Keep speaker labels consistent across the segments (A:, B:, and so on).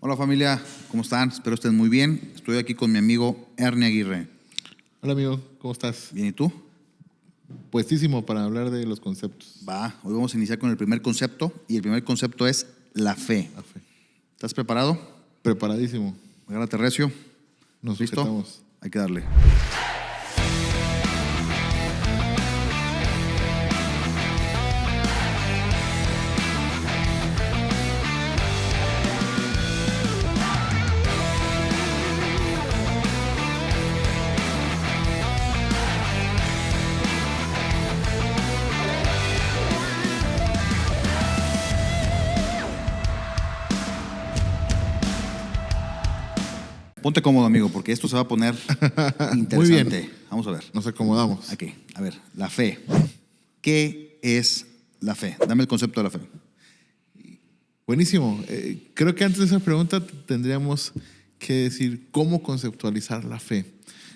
A: Hola familia, ¿cómo están? Espero estén muy bien. Estoy aquí con mi amigo Ernie Aguirre.
B: Hola amigo, ¿cómo estás?
A: Bien, ¿y tú?
B: Puestísimo para hablar de los conceptos.
A: Va, hoy vamos a iniciar con el primer concepto y el primer concepto es la fe.
B: La fe.
A: ¿Estás preparado?
B: Preparadísimo.
A: Agárrate recio.
B: Nos
A: ¿Listo?
B: sujetamos.
A: Hay que darle. Ponte cómodo, amigo, porque esto se va a poner interesante.
B: Muy bien.
A: Vamos a ver.
B: Nos acomodamos.
A: Aquí, a ver, la fe. ¿Qué es la fe? Dame el concepto de la fe.
B: Buenísimo. Creo que antes de esa pregunta tendríamos que decir cómo conceptualizar la fe.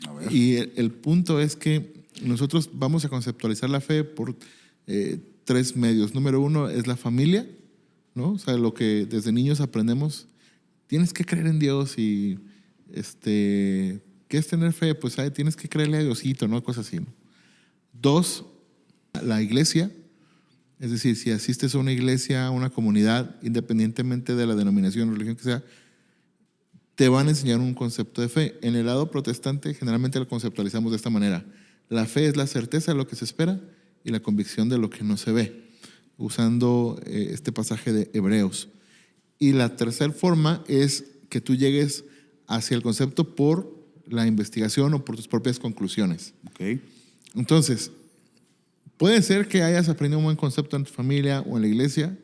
A: A ver.
B: Y el punto es que nosotros vamos a conceptualizar la fe por tres medios. Número uno es la familia, ¿no? O sea, lo que desde niños aprendemos. Tienes que creer en Dios y ¿qué es tener fe? Pues tienes que creerle a Diosito, ¿no? Cosas así, ¿no? Dos, la iglesia. Es decir, si asistes a una iglesia, a una comunidad, independientemente de la denominación o religión que sea, te van a enseñar un concepto de fe. En el lado protestante, generalmente lo conceptualizamos de esta manera. La fe es la certeza de lo que se espera y la convicción de lo que no se ve, usando este pasaje de Hebreos. Y la tercera forma es que tú llegues hacia el concepto por la investigación o por tus propias conclusiones.
A: Ok.
B: Entonces, puede ser que hayas aprendido un buen concepto en tu familia o en la iglesia,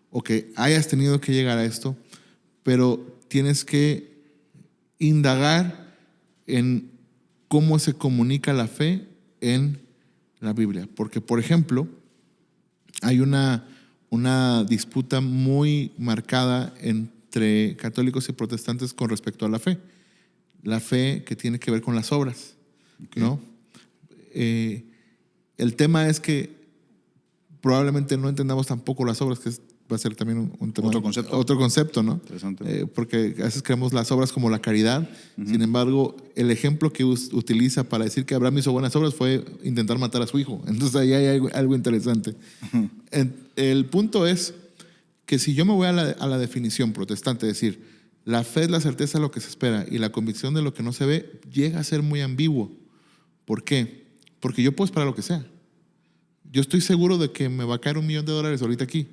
B: o que hayas tenido que llegar a esto, pero tienes que indagar en cómo se comunica la fe en la Biblia. Porque, por ejemplo, hay una disputa muy marcada entre católicos y protestantes con respecto a la fe. La fe que tiene que ver con las obras,
A: Okay.
B: ¿no? El tema es que probablemente no entendamos tampoco las obras, que va a ser también un tema.
A: Otro concepto,
B: ¿no?
A: Interesante.
B: Porque a veces creemos las obras como la caridad. Sin embargo, el ejemplo que utiliza para decir que Abraham hizo buenas obras fue intentar matar a su hijo. Entonces ahí hay algo interesante. El punto es que si yo me voy a la definición protestante, es decir, la fe es la certeza de lo que se espera y la convicción de lo que no se ve, llega a ser muy ambiguo. ¿Por qué? Porque yo puedo esperar lo que sea. Yo estoy seguro de que me va a caer $1 millón ahorita aquí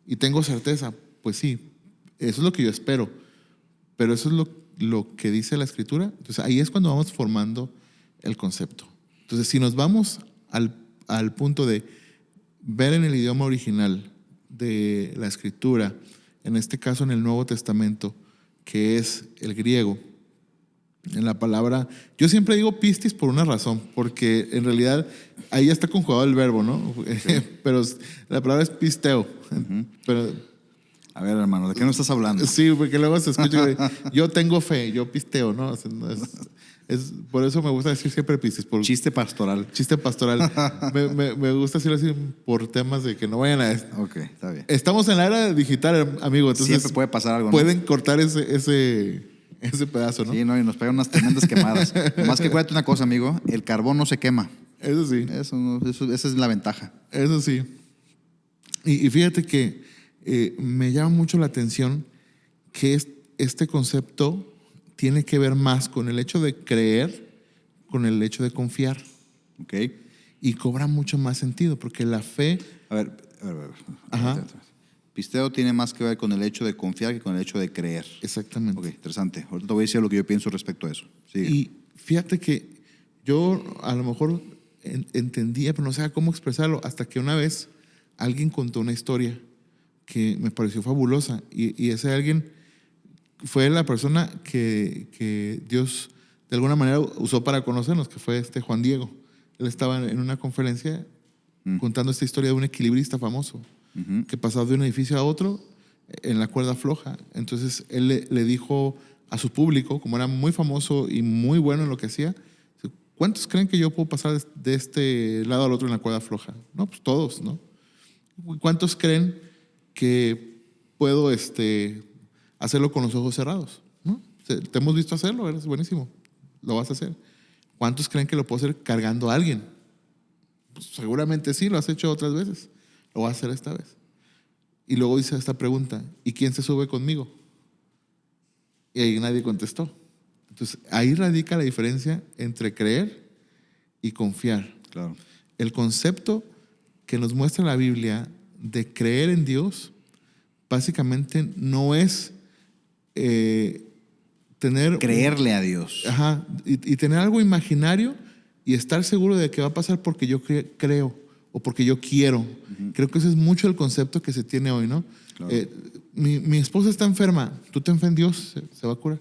B: y tengo certeza. Pues sí, eso es lo que yo espero. Pero eso es lo que dice la Escritura. Entonces ahí es cuando vamos formando el concepto. Entonces si nos vamos al punto de ver en el idioma original de la Escritura, en este caso en el Nuevo Testamento, que es el griego, en la palabra, yo siempre digo pistis por una razón, porque en realidad ahí ya está conjugado el verbo, ¿no? Sí. Pero la palabra es pisteo. Pero,
A: a ver, hermano, ¿de qué no estás hablando?
B: Sí, porque luego se escucha, yo tengo fe, yo pisteo, ¿no? O sea, por eso me gusta decir siempre pistis.
A: Chiste pastoral.
B: Chiste pastoral. me gusta decirlo así por temas de que no vayan a...
A: Ok, está bien.
B: Estamos en la era digital, amigo, entonces
A: siempre puede pasar algo, ¿no?
B: Pueden cortar ese pedazo, ¿no?
A: Sí, no, y nos pegan unas tremendas quemadas. Más que acuérdate una cosa, amigo, el carbón no se quema.
B: Eso sí.
A: Esa es la ventaja.
B: Eso sí. Y fíjate que me llama mucho la atención que este concepto tiene que ver más con el hecho de creer, con el hecho de confiar.
A: Ok.
B: Y cobra mucho más sentido, porque la fe...
A: A ver.
B: Ajá.
A: Pisteo tiene más que ver con el hecho de confiar que con el hecho de creer.
B: Exactamente.
A: Ok, interesante. Ahorita te voy a decir lo que yo pienso respecto a eso. Sigue.
B: Y fíjate que yo a lo mejor entendía, pero no sabía cómo expresarlo, hasta que una vez alguien contó una historia que me pareció fabulosa. Y ese alguien fue la persona que Dios de alguna manera usó para conocernos, que fue Juan Diego. Él estaba en una conferencia contando esta historia de un equilibrista famoso que pasaba de un edificio a otro en la cuerda floja. Entonces él le dijo a su público, como era muy famoso y muy bueno en lo que hacía, ¿cuántos creen que yo puedo pasar de este lado al otro en la cuerda floja? No, pues todos, ¿no? ¿Cuántos creen que puedo hacerlo con los ojos cerrados, ¿no? Te hemos visto hacerlo, eres buenísimo, lo vas a hacer. ¿Cuántos creen que lo puedo hacer cargando a alguien? Pues seguramente sí, lo has hecho otras veces, lo vas a hacer esta vez. Y luego dice esta pregunta, ¿y quién se sube conmigo? Y ahí nadie contestó. Entonces, ahí radica la diferencia entre creer y confiar.
A: Claro.
B: El concepto que nos muestra la Biblia de creer en Dios, básicamente no es tener...
A: Creerle a Dios.
B: Ajá, y tener algo imaginario y estar seguro de que va a pasar porque yo creo o porque yo quiero. Uh-huh. Creo que ese es mucho el concepto que se tiene hoy, ¿no? Claro. Mi esposa está enferma, ¿tú ten fe en Dios? Se va a curar.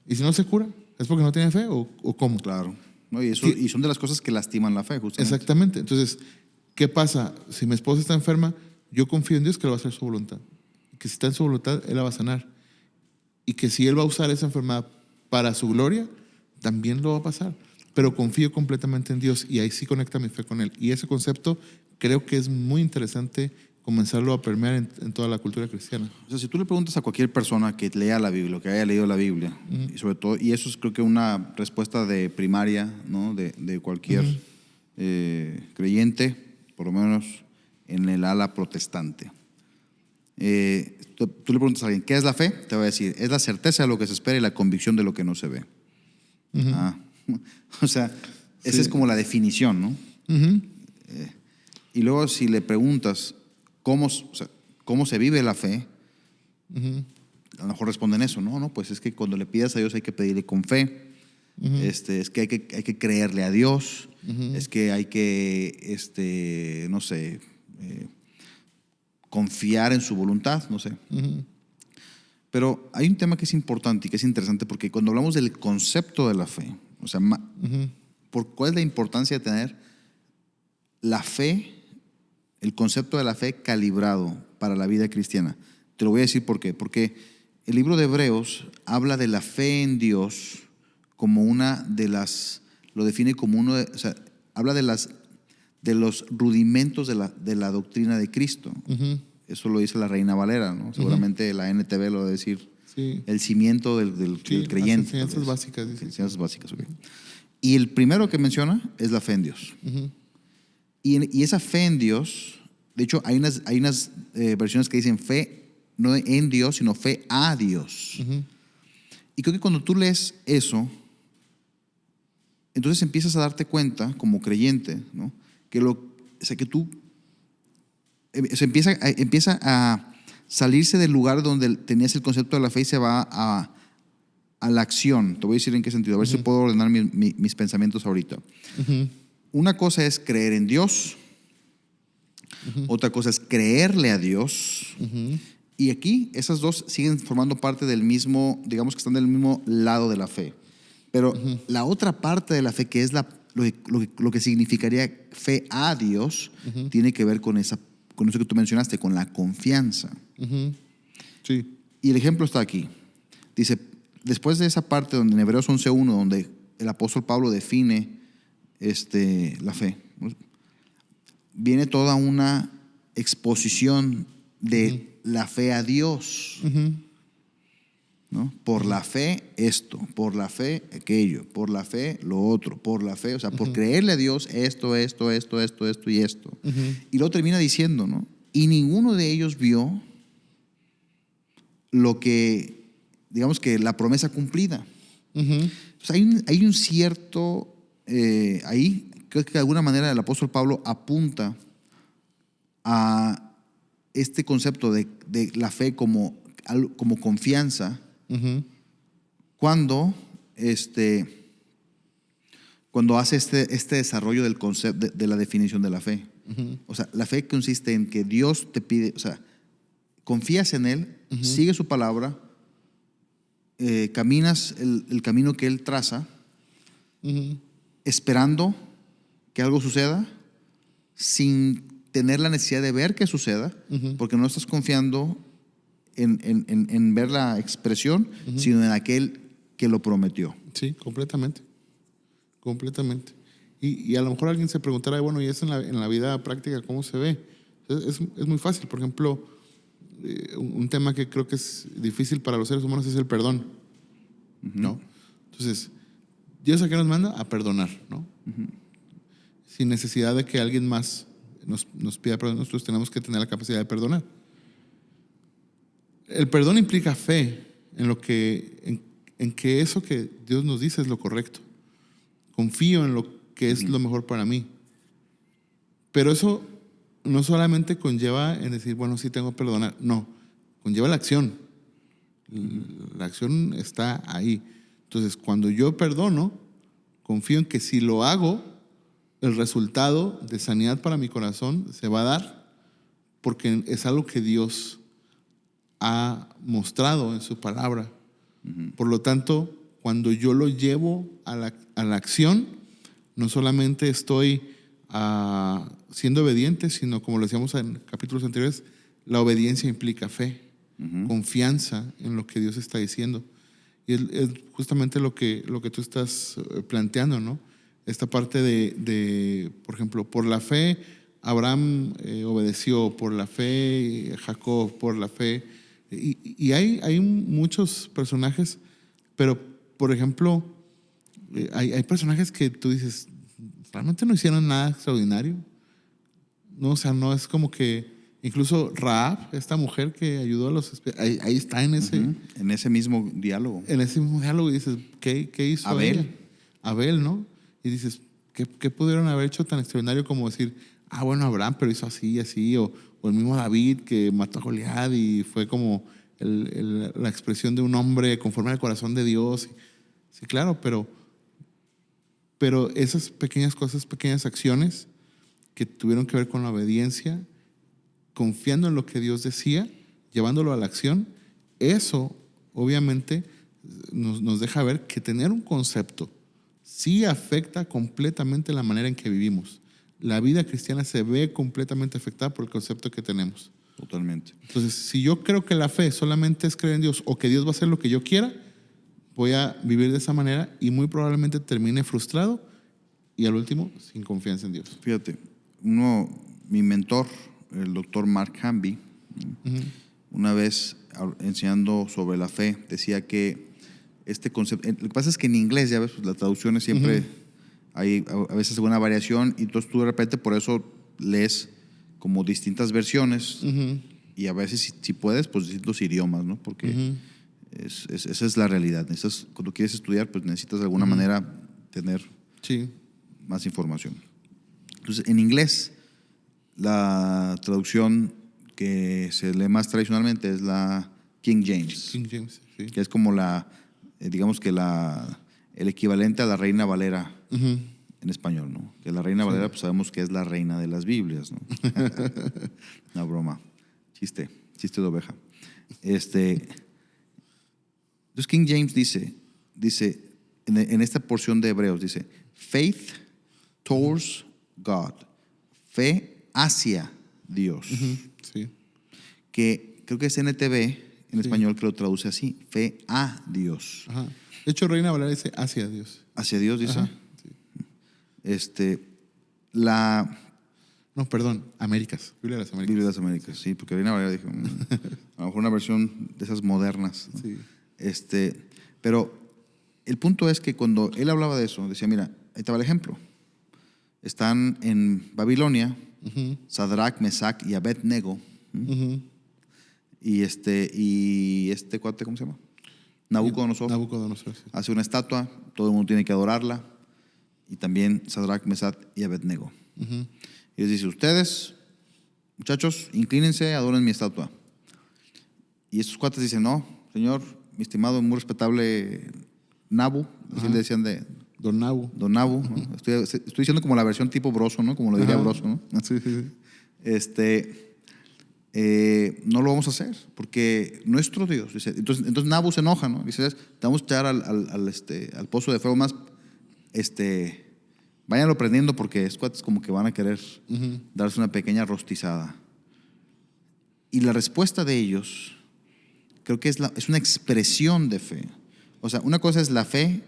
B: Y si no se cura, ¿es porque no tiene fe o cómo?
A: Claro. No, y son de las cosas que lastiman la fe, justamente.
B: Exactamente. Entonces, ¿qué pasa? Si mi esposa está enferma, yo confío en Dios que Él va a hacer su voluntad. Que si está en su voluntad, Él la va a sanar. Y que si Él va a usar esa enfermedad para su gloria, también lo va a pasar. Pero confío completamente en Dios y ahí sí conecta mi fe con Él. Y ese concepto creo que es muy interesante comenzarlo a permear en toda la cultura cristiana.
A: O sea, si tú le preguntas a cualquier persona que lea la Biblia, o que haya leído la Biblia, y sobre todo, y eso es creo que una respuesta de primaria, ¿no? de cualquier creyente, por lo menos en el ala protestante. Tú le preguntas a alguien, ¿qué es la fe? Te va a decir, es la certeza de lo que se espera y la convicción de lo que no se ve. O sea, esa es como la definición, ¿no? Y luego si le preguntas cómo se vive la fe, a lo mejor responden eso, no, pues es que cuando le pidas a Dios hay que pedirle con fe, es que hay que creerle a Dios, es que hay que, no sé, confiar en su voluntad, no sé. Pero hay un tema que es importante y que es interesante porque cuando hablamos del concepto de la fe, o sea, ¿cuál es la importancia de tener la fe, el concepto de la fe calibrado para la vida cristiana? Te lo voy a decir por qué. Porque el libro de Hebreos habla de la fe en Dios como una de las, lo define como uno de, o sea, habla de los rudimentos de la doctrina de Cristo. Eso lo dice la Reina Valera, ¿no? Seguramente la NTV lo va a decir. Sí. El cimiento del creyente.
B: Las enseñanzas básicas.
A: Enseñanzas básicas, ok. Y el primero que menciona es la fe en Dios. Y esa fe en Dios, de hecho, hay unas versiones que dicen fe no en Dios, sino fe a Dios. Y creo que cuando tú lees eso, entonces empiezas a darte cuenta, como creyente, ¿no? Que tú empieza a salirse del lugar donde tenías el concepto de la fe y se va a la acción. Te voy a decir en qué sentido, a ver si puedo ordenar mis pensamientos ahorita. Una cosa es creer en Dios, otra cosa es creerle a Dios. Y aquí esas dos siguen formando parte del mismo, digamos que están del mismo lado de la fe. Pero la otra parte de la fe, que es lo que significaría fe a Dios, tiene que ver con eso que tú mencionaste, con la confianza.
B: Sí.
A: Y el ejemplo está aquí. Dice, después de esa parte donde en Hebreos 11:1, donde el apóstol Pablo define la fe, viene toda una exposición de la fe a Dios. ¿No? Por la fe esto, por la fe aquello, por la fe lo otro, por la fe, o sea, por creerle a Dios esto y esto. Y luego termina diciendo, ¿no? Y ninguno de ellos vio lo que, digamos que la promesa cumplida. Entonces hay un cierto, ahí creo que de alguna manera el apóstol Pablo apunta a este concepto de la fe como confianza. Cuando hace este desarrollo del concepto de la definición de la fe. O sea, la fe consiste en que Dios te pide, o sea, confías en Él, sigues su palabra, caminas el camino que Él traza, esperando que algo suceda, sin tener la necesidad de ver que suceda, porque no estás confiando en ver la expresión, sino en aquel que lo prometió.
B: Sí, completamente. Y a lo mejor alguien se preguntará, bueno, ¿y eso en la vida práctica cómo se ve? Es muy fácil. Por ejemplo, un tema que creo que es difícil para los seres humanos es el perdón, ¿no? Entonces, Dios a qué nos manda? A perdonar, ¿no? Sin necesidad de que alguien más nos pida perdón, nosotros tenemos que tener la capacidad de perdonar. El perdón implica fe en que eso que Dios nos dice es lo correcto. Confío en lo que es lo mejor para mí. Pero eso no solamente conlleva en decir, bueno, sí tengo que perdonar. No, conlleva la acción. La acción está ahí. Entonces, cuando yo perdono, confío en que si lo hago, el resultado de sanidad para mi corazón se va a dar porque es algo que Dios ha mostrado en su palabra. Por lo tanto, cuando yo lo llevo a la acción, no solamente estoy siendo obediente, sino como lo decíamos en capítulos anteriores, la obediencia implica fe, confianza en lo que Dios está diciendo. Y es justamente lo que tú estás planteando, ¿no? Esta parte de, por ejemplo, por la fe, Abraham obedeció, por la fe, Jacob, por la fe. Y hay muchos personajes, pero, por ejemplo, hay personajes que tú dices, realmente no hicieron nada extraordinario. No, o sea, no es como que incluso Rahab, esta mujer que ayudó a los ahí está en ese
A: mismo diálogo.
B: En ese mismo diálogo y dices, ¿qué hizo
A: Abel?
B: ella? Abel, ¿no? Y dices, ¿qué pudieron haber hecho tan extraordinario como decir, bueno, Abraham, pero hizo así, así, o el mismo David que mató a Goliat y fue como la expresión de un hombre conforme al corazón de Dios. Sí, claro, pero esas pequeñas cosas, pequeñas acciones que tuvieron que ver con la obediencia, confiando en lo que Dios decía, llevándolo a la acción, eso obviamente nos deja ver que tener un concepto sí afecta completamente la manera en que vivimos. La vida cristiana se ve completamente afectada por el concepto que tenemos.
A: Totalmente.
B: Entonces, si yo creo que la fe solamente es creer en Dios o que Dios va a hacer lo que yo quiera, voy a vivir de esa manera y muy probablemente termine frustrado y al último sin confianza en Dios.
A: Fíjate, mi mentor, el doctor Mark Hamby, una vez enseñando sobre la fe, decía que este concepto, lo que pasa es que en inglés, ya ves, pues, las traducciones siempre hay a veces una variación y entonces tú de repente por eso lees como distintas versiones y a veces si puedes, pues distintos idiomas, ¿no? Porque esa es la realidad. Cuando quieres estudiar, pues necesitas de alguna manera tener más información. Entonces, en inglés, la traducción que se lee más tradicionalmente es la King James.
B: King James, sí.
A: Que es como digamos que el equivalente a la Reina Valera en español, ¿no? Que la Reina Valera, pues sabemos que es la reina de las Biblias, ¿no? No, broma. Chiste de oveja. Entonces, King James dice en esta porción de Hebreos, dice, faith towards God. Fe hacia Dios.
B: Sí.
A: Que creo que es NTV en español que lo traduce así, fe a Dios.
B: Ajá. De hecho, Reina Valera dice hacia Dios.
A: Hacia Dios dice.
B: Ajá. Sí. No, perdón, Américas. Biblia de las Américas.
A: Biblia de las Américas, sí, porque Reina Valera dijo, a lo mejor una versión de esas modernas, ¿no?
B: Sí.
A: Pero el punto es que cuando él hablaba de eso, decía, mira, ahí estaba el ejemplo. Están en Babilonia, Sadrach, Mesach y Abednego. Y este cuate, ¿cómo se llama? Nabucodonosor.
B: Sí.
A: Hace una estatua, todo el mundo tiene que adorarla. Y también Sadrach, Mesach y Abednego. Y les dice, ustedes, muchachos, inclínense, adoren mi estatua. Y estos cuates dicen, no, señor, mi estimado, muy respetable Nabu, así le decían de...
B: Don Nabu.
A: Don Nabu, ¿no? Estoy diciendo como la versión tipo Broso, ¿no? Como lo diría Broso, ¿no?
B: Sí.
A: No lo vamos a hacer, porque nuestro Dios, dice, entonces Nabu se enoja, ¿no? Dice, te vamos a echar al pozo de fuego más, váyanlo prendiendo porque es cuates como que van a querer darse una pequeña rostizada. Y la respuesta de ellos, creo que es una expresión de fe. O sea, una cosa es la fe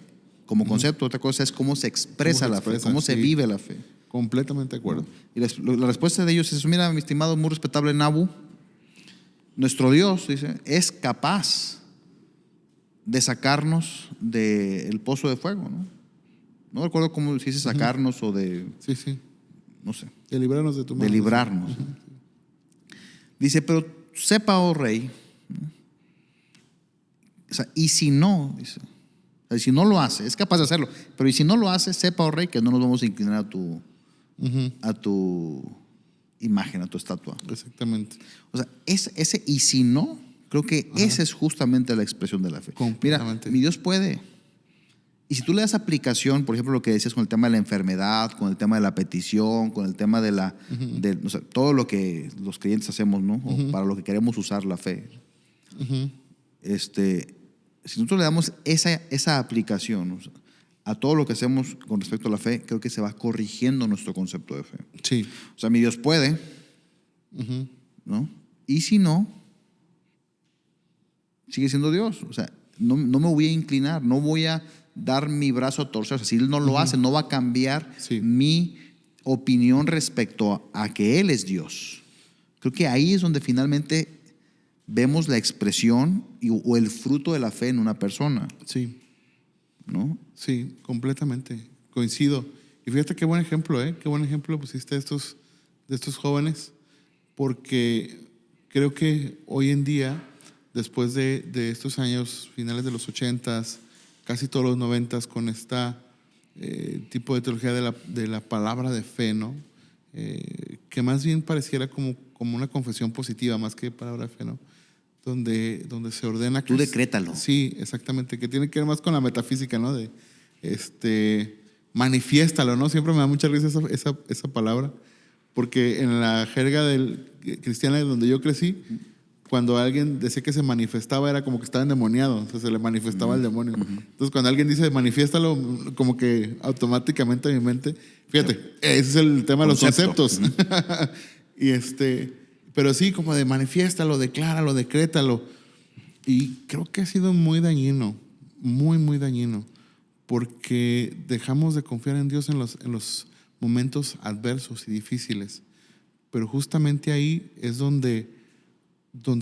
A: como concepto, otra cosa es cómo se expresa la fe, cómo se vive la fe.
B: Completamente de acuerdo.
A: Y la respuesta de ellos es, mira, mi estimado, muy respetable Nabu, nuestro Dios, dice, es capaz de sacarnos del pozo de fuego, ¿no? No recuerdo cómo se dice sacarnos o de,
B: Sí, sí.
A: no sé,
B: De librarnos de tu mano.
A: de librarnos. Dice, pero sepa, oh rey, ¿no? O sea, y si no, dice, o sea, si no lo hace, es capaz de hacerlo, pero y si no lo hace, sepa, oh rey, que no nos vamos a inclinar a tu imagen, a tu estatua.
B: Exactamente.
A: O sea, ese y si no, creo que esa es justamente la expresión de la fe. Mira,
B: Completamente.
A: mi Dios puede. Y si tú le das aplicación, por ejemplo, lo que decías con el tema de la enfermedad, con el tema de la petición, con el tema de o sea, todo lo que los creyentes hacemos, ¿no? O para lo que queremos usar la fe. Si nosotros le damos esa aplicación, o sea, a todo lo que hacemos con respecto a la fe, creo que se va corrigiendo nuestro concepto de fe.
B: Sí.
A: O sea, mi Dios puede, ¿no? Y si no, sigue siendo Dios. O sea, no me voy a inclinar, no voy a dar mi brazo a torcer. O sea, si Él no lo hace, no va a cambiar mi opinión respecto a que Él es Dios. Creo que ahí es donde finalmente vemos la expresión o el fruto de la fe en una persona.
B: Sí.
A: ¿No?
B: Sí, completamente. Coincido. Y fíjate qué buen ejemplo, ¿eh? Qué buen ejemplo pusiste de estos jóvenes, porque creo que hoy en día, después de estos años, finales de los 80s, casi todos los 90s, con esta tipo de teología de la palabra de fe, ¿no? Que más bien pareciera como una confesión positiva, más que palabra de fe, ¿no? Donde se ordena.
A: Tú decrétalo.
B: Sí, exactamente, que tiene que ver más con la metafísica, ¿no? De manifiéstalo, ¿no? Siempre me da mucha risa esa palabra, porque en la jerga cristiana donde yo crecí, cuando alguien decía que se manifestaba era como que estaba endemoniado, o sea, se le manifestaba el demonio. Entonces, cuando alguien dice manifiéstalo, como que automáticamente en mi mente, fíjate, ese es el tema de los conceptos. Pero sí, como de manifiéstalo, decláralo, decrétalo. Y creo que ha sido muy dañino, muy, muy dañino, porque dejamos de confiar en Dios en los momentos adversos y difíciles. Pero justamente ahí es donde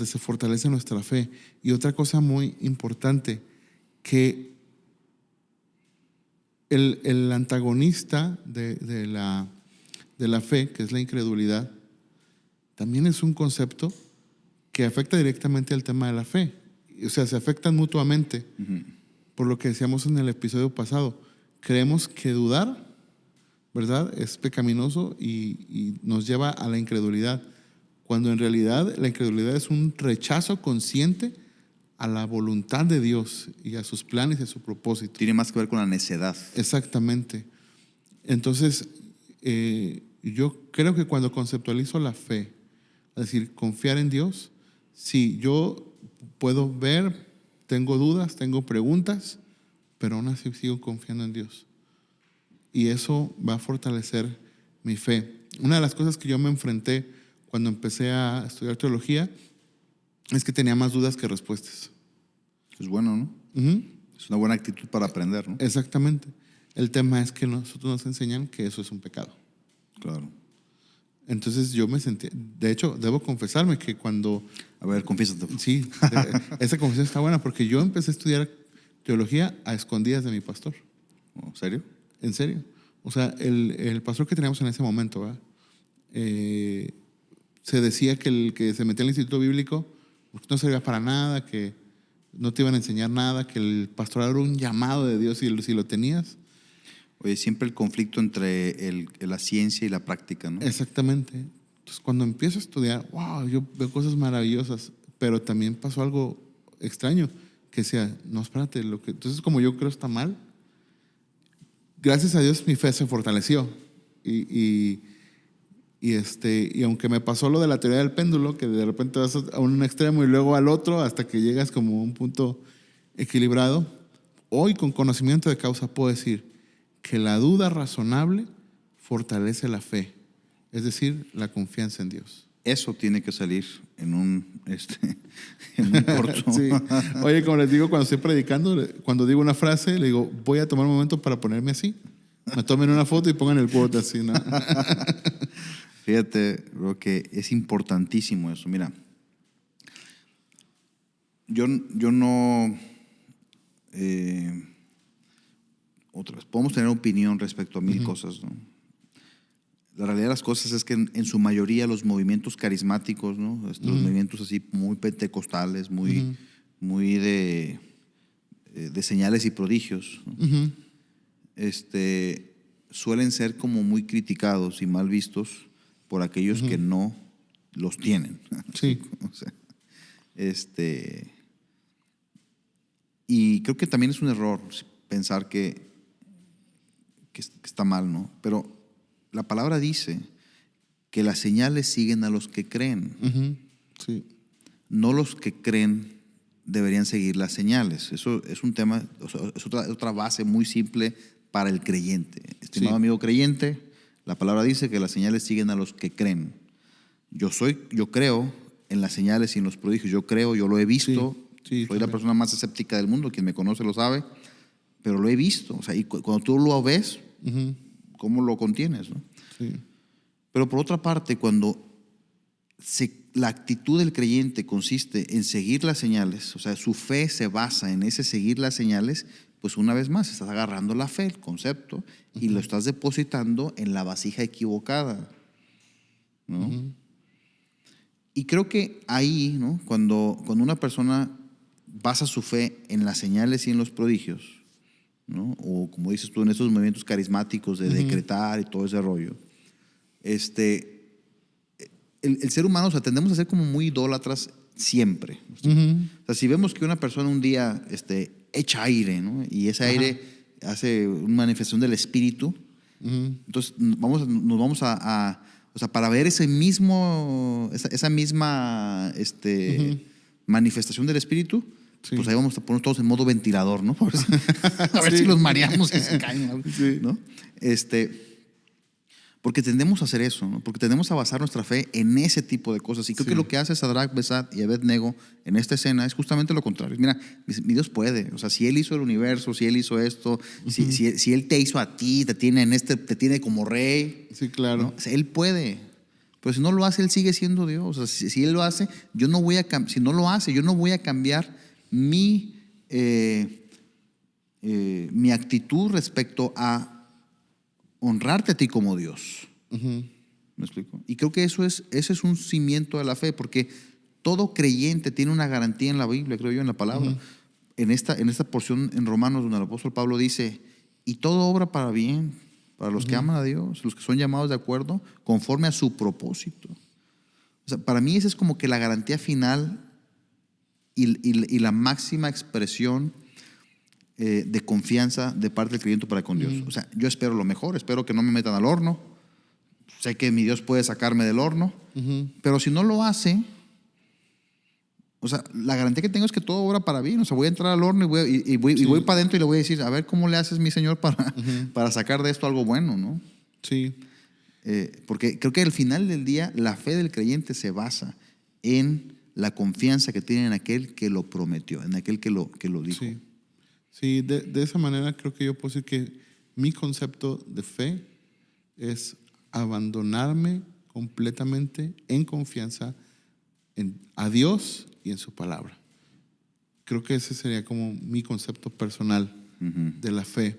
B: se fortalece nuestra fe. Y otra cosa muy importante, que el antagonista de la fe, que es la incredulidad, también es un concepto que afecta directamente al tema de la fe. O sea, se afectan mutuamente. Por lo que decíamos en el episodio pasado, creemos que dudar, ¿verdad?, es pecaminoso y nos lleva a la incredulidad, cuando en realidad la incredulidad es un rechazo consciente a la voluntad de Dios y a sus planes y a su propósito.
A: Tiene más que ver con la necedad.
B: Exactamente. Entonces, yo creo que cuando conceptualizo la fe, es decir, confiar en Dios, sí, yo puedo ver, tengo dudas, tengo preguntas, pero aún así sigo confiando en Dios. Y eso va a fortalecer mi fe. Una de las cosas que yo me enfrenté cuando empecé a estudiar teología es que tenía más dudas que respuestas.
A: Es bueno, ¿no? Es una buena actitud para aprender, ¿no?
B: Exactamente. El tema es que nosotros nos enseñan que eso es un pecado.
A: Claro.
B: Entonces yo me sentí, de hecho, debo confesarme que cuando...
A: A ver, confiésate.
B: Sí, esa confesión está buena porque yo empecé a estudiar teología a escondidas de mi pastor.
A: ¿En serio?
B: En serio. O sea, el pastor que teníamos en ese momento, ¿verdad? Se decía que el que se metía al instituto bíblico no servía para nada, que no te iban a enseñar nada, que el pastorado era un llamado de Dios si lo tenías.
A: Oye, siempre el conflicto entre la ciencia y la práctica, ¿no?
B: Exactamente. Entonces, cuando empiezo a estudiar, wow, yo veo cosas maravillosas, pero también pasó algo extraño, que decía, no, espérate, entonces como yo creo está mal. Gracias a Dios mi fe se fortaleció y aunque me pasó lo de la teoría del péndulo, que de repente vas a un extremo y luego al otro hasta que llegas como a un punto equilibrado, hoy con conocimiento de causa puedo decir que la duda razonable fortalece la fe, es decir, la confianza en Dios.
A: Eso tiene que salir en un corto.
B: Sí. Oye, como les digo, cuando estoy predicando, cuando digo una frase, le digo, voy a tomar un momento para ponerme así. Me tomen una foto y pongan el quote así, ¿no?
A: Fíjate, creo que es importantísimo eso. Mira, yo no... otra vez, podemos tener opinión respecto a mil cosas, ¿no? La realidad de las cosas es que en su mayoría los movimientos carismáticos, ¿no? Los movimientos así muy pentecostales, muy de señales y prodigios, ¿no? Suelen ser como muy criticados y mal vistos por aquellos que no los tienen.
B: Sí.
A: O sea, y creo que también es un error pensar que está mal, ¿no? Pero la palabra dice que las señales siguen a los que creen.
B: Sí.
A: No los que creen deberían seguir las señales. Eso es un tema, es otra base muy simple para el creyente. Estimado amigo creyente, la palabra dice que las señales siguen a los que creen. Yo creo en las señales y en los prodigios. Yo creo, yo lo he visto.
B: Sí,
A: soy la persona más escéptica del mundo. Quien me conoce lo sabe. Pero lo he visto. O sea, y cuando tú lo ves, ¿cómo lo contienes, no?
B: Sí.
A: Pero por otra parte, cuando la actitud del creyente consiste en seguir las señales, o sea, su fe se basa en ese seguir las señales, pues una vez más estás agarrando la fe, el concepto, y lo estás depositando en la vasija equivocada, ¿no? Y creo que ahí, ¿no? Cuando una persona basa su fe en las señales y en los prodigios, ¿no? O como dices tú, en esos movimientos carismáticos de decretar y todo ese rollo, el ser humano, o sea, tendemos a ser como muy idólatras siempre. O sea, si vemos que una persona un día echa aire, ¿no? Y ese aire hace una manifestación del espíritu, entonces nos vamos a o sea, para ver esa misma manifestación del espíritu, pues ahí vamos a poner todos en modo ventilador, ¿no? A ver si los mareamos y se caen, ¿no? Porque tendemos a hacer eso, ¿no? Porque tendemos a basar nuestra fe en ese tipo de cosas. Y creo que lo que hace Sadrach, Mesach y Abednego en esta escena es justamente lo contrario. Mira, mi Dios puede. O sea, si Él hizo el universo, si Él hizo esto, si Él te hizo a ti, te tiene como rey.
B: Sí, claro.
A: ¿No? O sea, Él puede. Pero si no lo hace, Él sigue siendo Dios. O sea, si Él lo hace, yo no voy a cambiar mi actitud respecto a honrarte a ti como Dios. ¿Me explico? Y creo que ese es un cimiento de la fe, porque todo creyente tiene una garantía en la Biblia, creo yo, en la palabra. En esta porción en Romanos, donde el apóstol Pablo dice, y todo obra para bien, para los que aman a Dios, los que son llamados de acuerdo, conforme a su propósito. O sea, para mí esa es como que la garantía final y la máxima expresión de confianza de parte del creyente para con Dios. O sea, yo espero lo mejor, espero que no me metan al horno, sé que mi Dios puede sacarme del horno, pero si no lo hace, o sea, la garantía que tengo es que todo obra para bien. O sea, voy a entrar al horno y voy para adentro y le voy a decir, a ver, ¿cómo le haces, mi Señor, para sacar de esto algo bueno, no?
B: Sí.
A: Porque creo que al final del día la fe del creyente se basa en la confianza que tiene en aquel que lo prometió, en aquel que lo dijo.
B: Sí. Sí, de esa manera creo que yo puedo decir que mi concepto de fe es abandonarme completamente en confianza a Dios y en su palabra. Creo que ese sería como mi concepto personal de la fe.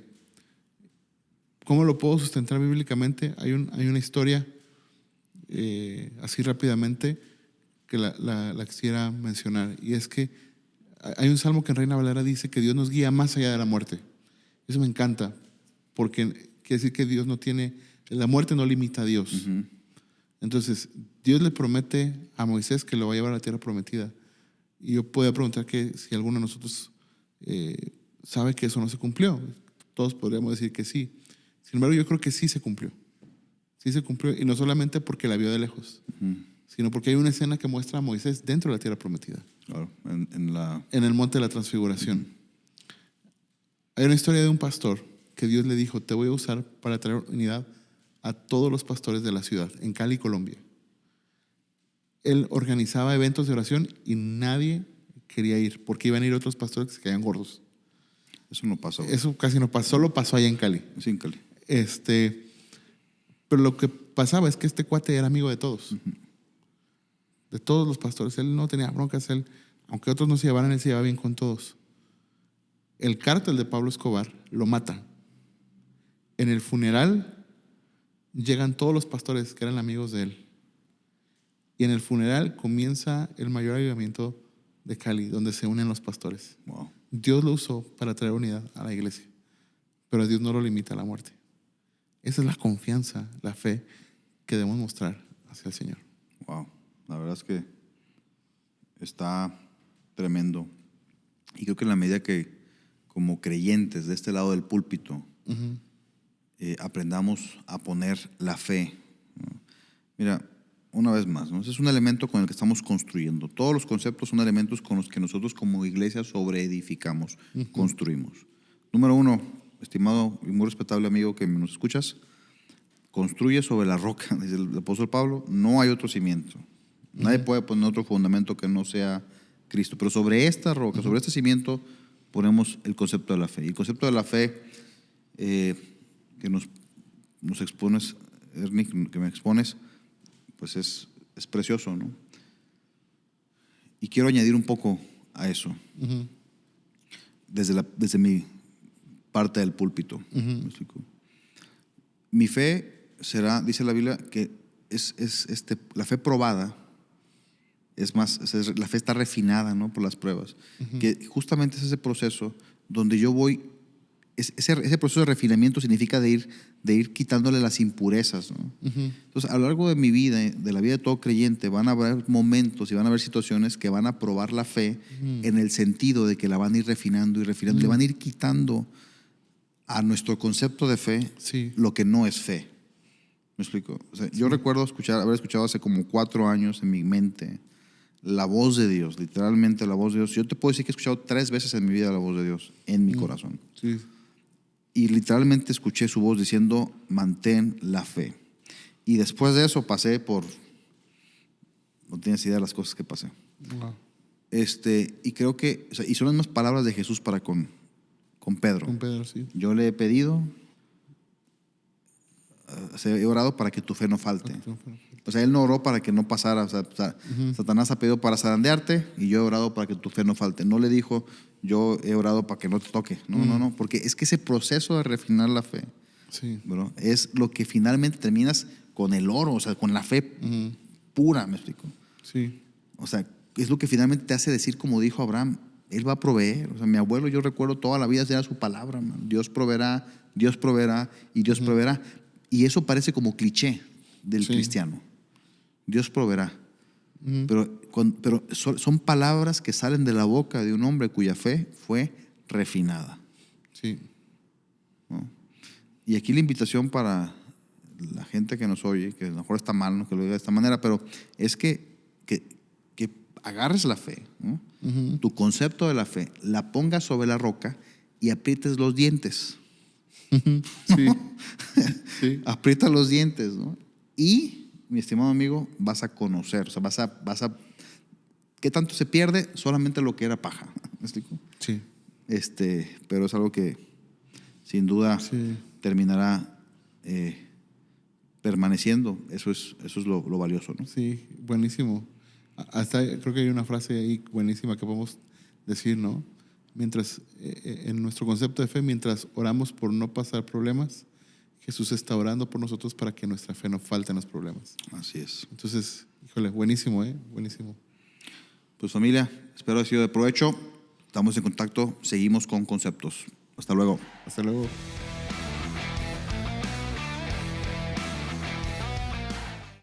B: ¿Cómo lo puedo sustentar bíblicamente? Hay una historia, así rápidamente, que la quisiera mencionar, y es que hay un salmo que en Reina Valera dice que Dios nos guía más allá de la muerte. Eso me encanta, porque quiere decir que la muerte no limita a Dios. Entonces, Dios le promete a Moisés que lo va a llevar a la tierra prometida. Y yo puedo preguntar que si alguno de nosotros sabe que eso no se cumplió. Todos podríamos decir que sí. Sin embargo, yo creo que sí se cumplió. Sí se cumplió, y no solamente porque la vio de lejos, sino porque hay una escena que muestra a Moisés dentro de la tierra prometida.
A: Claro,
B: en el monte de la transfiguración. Hay una historia de un pastor que Dios le dijo, te voy a usar para traer unidad a todos los pastores de la ciudad, en Cali, Colombia. Él organizaba eventos de oración y nadie quería ir, porque iban a ir otros pastores que se caían gordos.
A: Eso no pasó.
B: Eso casi no pasó, solo pasó allá en Cali.
A: Sí, en Cali.
B: Pero lo que pasaba es que este cuate era amigo de todos. De todos los pastores. Él no tenía broncas, él aunque otros no se llevaran, él se llevaba bien con todos. El cártel de Pablo Escobar lo mata. En el funeral llegan todos los pastores que eran amigos de él. Y en el funeral comienza el mayor avivamiento de Cali, donde se unen los pastores.
A: Wow.
B: Dios lo usó para traer unidad a la iglesia, pero Dios no lo limita a la muerte. Esa es la confianza, la fe que debemos mostrar hacia el Señor.
A: Wow. La verdad es que está tremendo. Y creo que en la medida que como creyentes de este lado del púlpito aprendamos a poner la fe, ¿no? Mira, una vez más, ¿no? Ese es un elemento con el que estamos construyendo. Todos los conceptos son elementos con los que nosotros como iglesia sobreedificamos, construimos. Número uno, estimado y muy respetable amigo que nos escuchas, construye sobre la roca, dice el apóstol Pablo, no hay otro cimiento. Nadie puede poner otro fundamento que no sea Cristo. Pero sobre esta roca, sobre este cimiento, ponemos el concepto de la fe. Y el concepto de la fe que nos expones, Ernie, que me expones, pues es precioso, ¿no? Y quiero añadir un poco a eso, desde mi parte del púlpito. ¿Me explico? Mi fe será, dice la Biblia, que la fe probada, es más, la fe está refinada, ¿no? Por las pruebas. Que justamente es ese proceso donde yo voy, ese proceso de refinamiento significa de ir quitándole las impurezas, ¿no? Entonces, a lo largo de mi vida, de la vida de todo creyente, van a haber momentos y van a haber situaciones que van a probar la fe en el sentido de que la van a ir refinando y refinando, le van a ir quitando a nuestro concepto de fe lo que no es fe. ¿Me explico? O sea, yo recuerdo haber escuchado hace como 4 años en mi mente la voz de Dios, literalmente la voz de Dios. Yo te puedo decir que he escuchado 3 veces en mi vida la voz de Dios, en mi corazón.
B: Sí.
A: Y literalmente escuché su voz diciendo, mantén la fe. Y después de eso pasé por, no tienes idea de las cosas que pasé.
B: Wow.
A: Y creo que, o sea, y son las mismas palabras de Jesús para con Pedro.
B: Con Pedro, sí.
A: Yo le he pedido, he orado para que tu fe no falte. O sea, él no oró para que no pasara. O sea, Satanás ha pedido para zarandearte y yo he orado para que tu fe no falte. No le dijo, yo he orado para que no te toque. No. Porque es que ese proceso de refinar la fe, bro, es lo que finalmente terminas con el oro, o sea, con la fe pura, ¿me explico?
B: Sí.
A: O sea, es lo que finalmente te hace decir, como dijo Abraham, él va a proveer. O sea, mi abuelo, yo recuerdo toda la vida era su palabra, man. Dios proveerá y Dios proveerá. Y eso parece como cliché del cristiano. Dios proveerá. Pero son palabras que salen de la boca de un hombre cuya fe fue refinada.
B: Sí.
A: ¿No? Y aquí la invitación para la gente que nos oye, que a lo mejor está mal, ¿no?, que lo diga de esta manera, pero es que agarres la fe, ¿no? Tu concepto de la fe, la pongas sobre la roca y aprietes los dientes.
B: Sí. Sí.
A: Aprieta los dientes, ¿no? Y, mi estimado amigo, vas a conocer, o sea, vas a ¿qué tanto se pierde? Solamente lo que era paja. ¿Me explico?
B: Sí.
A: Pero es algo que sin duda terminará permaneciendo. Eso es lo valioso, ¿no?
B: Sí, buenísimo. Hasta creo que hay una frase ahí buenísima que podemos decir, ¿no? Mientras, en nuestro concepto de fe, mientras oramos por no pasar problemas, Jesús está orando por nosotros para que nuestra fe no falte en los problemas.
A: Así es.
B: Entonces, híjole, buenísimo, buenísimo.
A: Pues familia, espero haya sido de provecho. Estamos en contacto, seguimos con conceptos. Hasta luego.
B: Hasta luego.